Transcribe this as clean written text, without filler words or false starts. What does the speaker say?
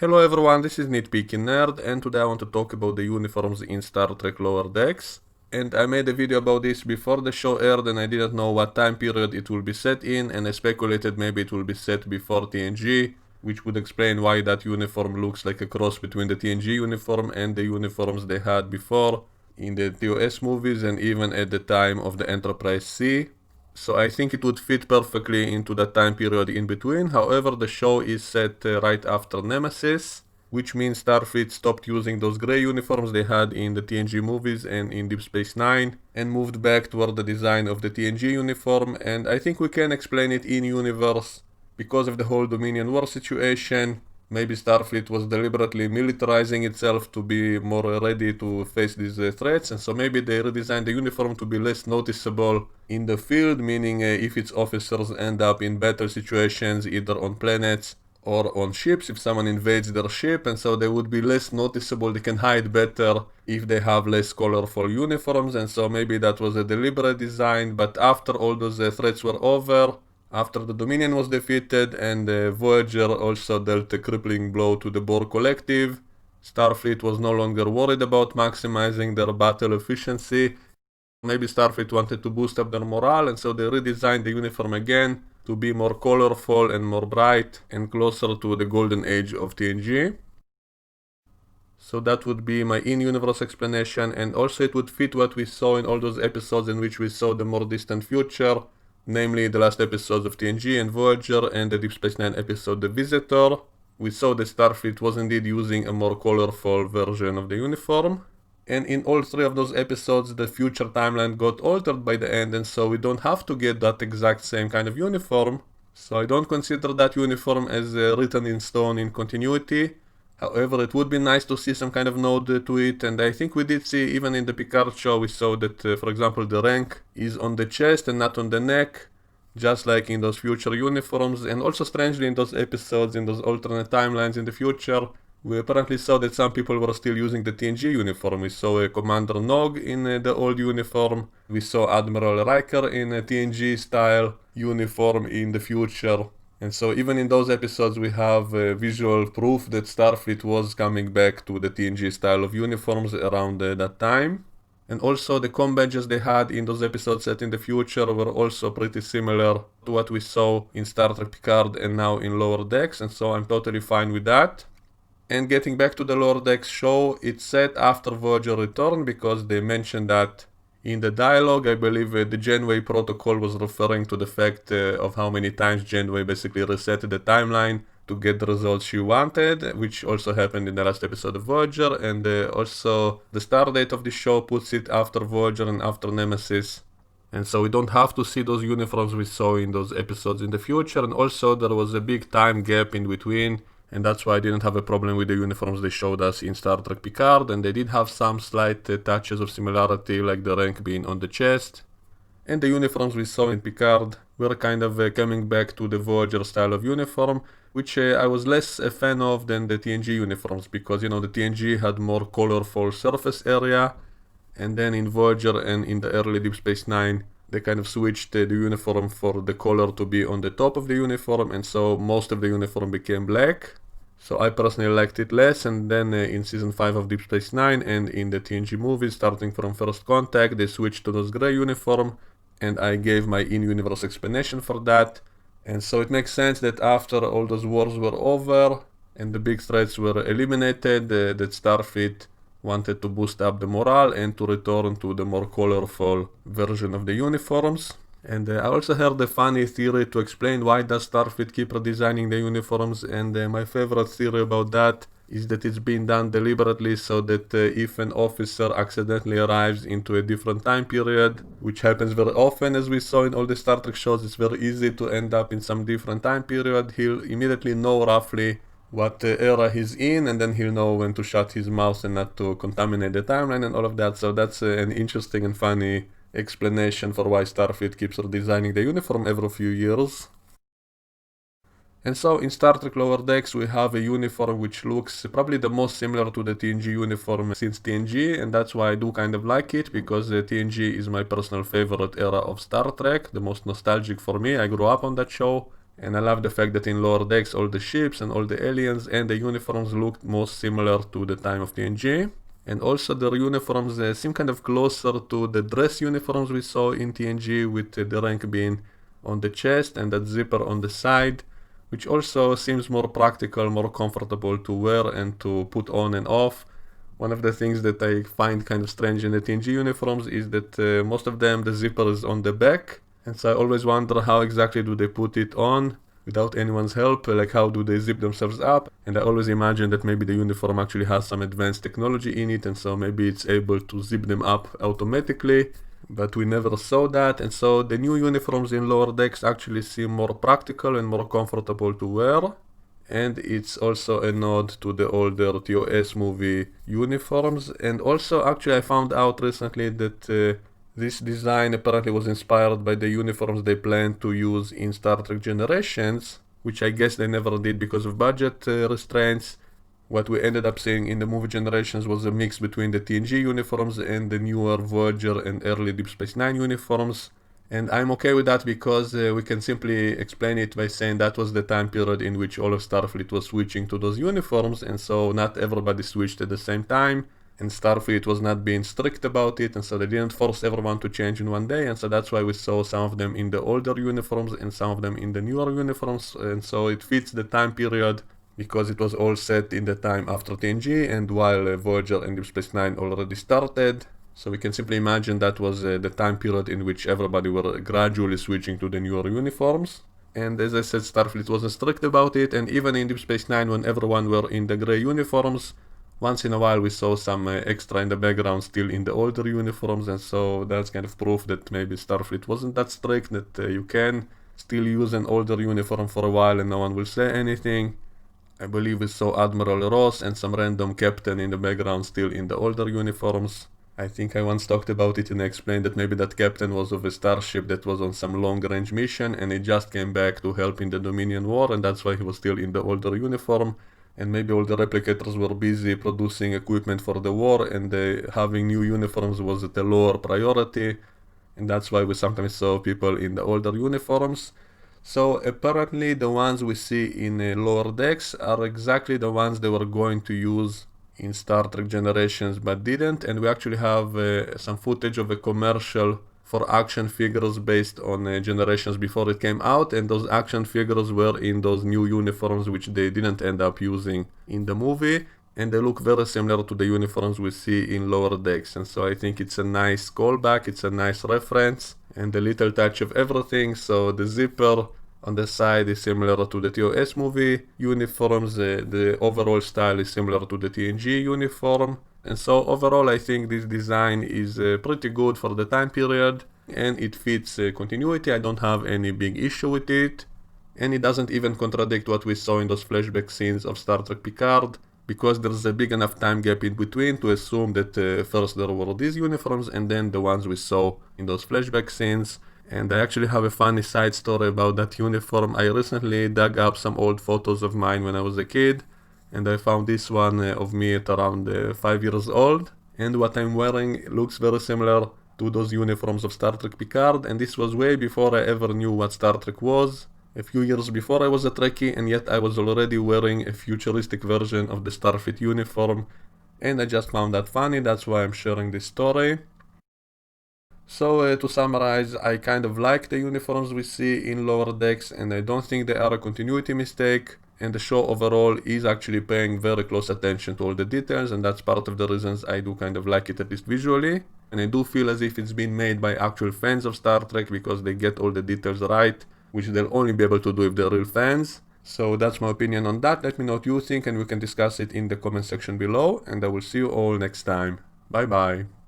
Hello everyone, this is Nitpicking Nerd, and today I want to talk about the uniforms in Star Trek Lower Decks. And I made a video about this before the show aired, and I didn't know what time period it will be set in, and I speculated maybe it will be set before TNG, which would explain why that uniform looks like a cross between the TNG uniform and the uniforms they had before in the TOS movies and even at the time of the Enterprise C. So I think it would fit perfectly into that time period in between. However, the show is set right after Nemesis, which means Starfleet stopped using those grey uniforms they had in the TNG movies and in Deep Space Nine and moved back toward the design of the TNG uniform. And I think we can explain it in universe because of the whole Dominion War situation. Maybe Starfleet was deliberately militarizing itself to be more ready to face these threats, and so maybe they redesigned the uniform to be less noticeable in the field, meaning if its officers end up in battle situations either on planets or on ships, if someone invades their ship, and so they would be less noticeable, they can hide better if they have less colorful uniforms, and so maybe that was a deliberate design. But after all those threats were over, after the Dominion was defeated and Voyager also dealt a crippling blow to the Borg Collective, Starfleet was no longer worried about maximizing their battle efficiency. Maybe Starfleet wanted to boost up their morale, and so they redesigned the uniform again to be more colorful and more bright and closer to the golden age of TNG. So that would be my in-universe explanation, and also it would fit what we saw in all those episodes in which we saw the more distant future, namely the last episodes of TNG and Voyager and the Deep Space Nine episode The Visitor. We saw that Starfleet was indeed using a more colorful version of the uniform. And in all three of those episodes, the future timeline got altered by the end, and so we don't have to get that exact same kind of uniform. So I don't consider that uniform as written in stone in continuity. However, it would be nice to see some kind of nod to it, and I think we did see, even in the Picard show, we saw that, for example, the rank is on the chest and not on the neck, just like in those future uniforms. And also, strangely, in those episodes, in those alternate timelines in the future, we apparently saw that some people were still using the TNG uniform. We saw Commander Nog in the old uniform, we saw Admiral Riker in a TNG style uniform in the future. And so even in those episodes we have visual proof that Starfleet was coming back to the TNG style of uniforms around that time. And also the comm badges they had in those episodes set in the future were also pretty similar to what we saw in Star Trek Picard and now in Lower Decks, and so I'm totally fine with that. And getting back to the Lower Decks show, it's set after Voyager returned because they mentioned that in the dialogue. I believe the Janeway protocol was referring to the fact of how many times Janeway basically reset the timeline to get the results she wanted, which also happened in the last episode of Voyager, and also the start date of the show puts it after Voyager and after Nemesis. And so we don't have to see those uniforms we saw in those episodes in the future, and also there was a big time gap in between, and that's why I didn't have a problem with the uniforms they showed us in Star Trek Picard, and they did have some slight touches of similarity, like the rank being on the chest. And the uniforms we saw in Picard were kind of coming back to the Voyager style of uniform, which I was less a fan of than the TNG uniforms, because, you know, the TNG had more colorful surface area, and then in Voyager and in the early Deep Space Nine, they kind of switched the uniform for the color to be on the top of the uniform, and so most of the uniform became black. So I personally liked it less, and then in season 5 of Deep Space Nine and in the TNG movies, starting from First Contact, they switched to those grey uniform, and I gave my in-universe explanation for that. And so it makes sense that after all those wars were over and the big threats were eliminated, that Starfleet wanted to boost up the morale and to return to the more colorful version of the uniforms. And I also heard a funny theory to explain why does Starfleet keep redesigning the uniforms, and my favorite theory about that is that it's been done deliberately so that if an officer accidentally arrives into a different time period, which happens very often as we saw in all the Star Trek shows, it's very easy to end up in some different time period, he'll immediately know roughly what era he's in, and then he'll know when to shut his mouth and not to contaminate the timeline and all of that. So that's an interesting and funny explanation for why Starfleet keeps redesigning the uniform every few years. And so in Star Trek Lower Decks we have a uniform which looks probably the most similar to the TNG uniform since TNG, and that's why I do kind of like it, because TNG is my personal favorite era of Star Trek, the most nostalgic for me. I grew up on that show, And I love the fact that in Lower Decks all the ships and all the aliens and the uniforms looked most similar to the time of TNG. And also their uniforms seem kind of closer to the dress uniforms we saw in TNG, with the rank being on the chest and that zipper on the side, which also seems more practical, more comfortable to wear and to put on and off. One of the things that I find kind of strange in the TNG uniforms is that most of them the zipper is on the back, and so I always wonder how exactly do they put it on without anyone's help, like how do they zip themselves up. And I always imagine that maybe the uniform actually has some advanced technology in it, and so maybe it's able to zip them up automatically, but we never saw that. And so the new uniforms in Lower Decks actually seem more practical and more comfortable to wear. And it's also a nod to the older TOS movie uniforms. And also, actually, I found out recently that this design apparently was inspired by the uniforms they planned to use in Star Trek Generations, which I guess they never did because of budget restraints. What we ended up seeing in the movie Generations was a mix between the TNG uniforms and the newer Voyager and early Deep Space Nine uniforms. And I'm okay with that because we can simply explain it by saying that was the time period in which all of Starfleet was switching to those uniforms, and so not everybody switched at the same time, and Starfleet was not being strict about it, and so they didn't force everyone to change in one day, and so that's why we saw some of them in the older uniforms and some of them in the newer uniforms, and so it fits the time period because it was all set in the time after TNG and while Voyager and Deep Space Nine already started. So we can simply imagine that was the time period in which everybody were gradually switching to the newer uniforms. And as I said, Starfleet wasn't strict about it, and even in Deep Space Nine when everyone were in the grey uniforms, once in a while we saw some extra in the background still in the older uniforms, and so that's kind of proof that maybe Starfleet wasn't that strict, that you can still use an older uniform for a while and no one will say anything. I believe we saw Admiral Ross and some random captain in the background still in the older uniforms. I think I once talked about it and I explained that maybe that captain was of a starship that was on some long-range mission and he just came back to help in the Dominion War, and that's why he was still in the older uniform. And maybe all the replicators were busy producing equipment for the war, and having new uniforms was at a lower priority, and that's why we sometimes saw people in the older uniforms. So apparently the ones we see in Lower Decks are exactly the ones they were going to use in Star Trek Generations but didn't, and we actually have some footage of a commercial for action figures based on Generations before it came out, and those action figures were in those new uniforms which they didn't end up using in the movie, and they look very similar to the uniforms we see in Lower Decks, and so I think it's a nice callback, it's a nice reference, and a little touch of everything. So the zipper on the side is similar to the TOS movie uniforms, the overall style is similar to the TNG uniform, and so overall I think this design is pretty good for the time period, and it fits continuity. I don't have any big issue with it, and it doesn't even contradict what we saw in those flashback scenes of Star Trek Picard, because there's a big enough time gap in between to assume that first there were these uniforms and then the ones we saw in those flashback scenes. And I actually have a funny side story about that uniform. I recently dug up some old photos of mine when I was a kid, and I found this one of me at around 5 years old, and what I'm wearing looks very similar to those uniforms of Star Trek Picard, and this was way before I ever knew what Star Trek was. A few years before I was a Trekkie, and yet I was already wearing a futuristic version of the Starfleet uniform, and I just found that funny. That's why I'm sharing this story. So to summarize, I kind of like the uniforms we see in Lower Decks, and I don't think they are a continuity mistake, and the show overall is actually paying very close attention to all the details, and that's part of the reasons I do kind of like it, at least visually. And I do feel as if it's been made by actual fans of Star Trek, because they get all the details right, which they'll only be able to do if they're real fans. So that's my opinion on that. Let me know what you think, and we can discuss it in the comment section below, and I will see you all next time. Bye bye.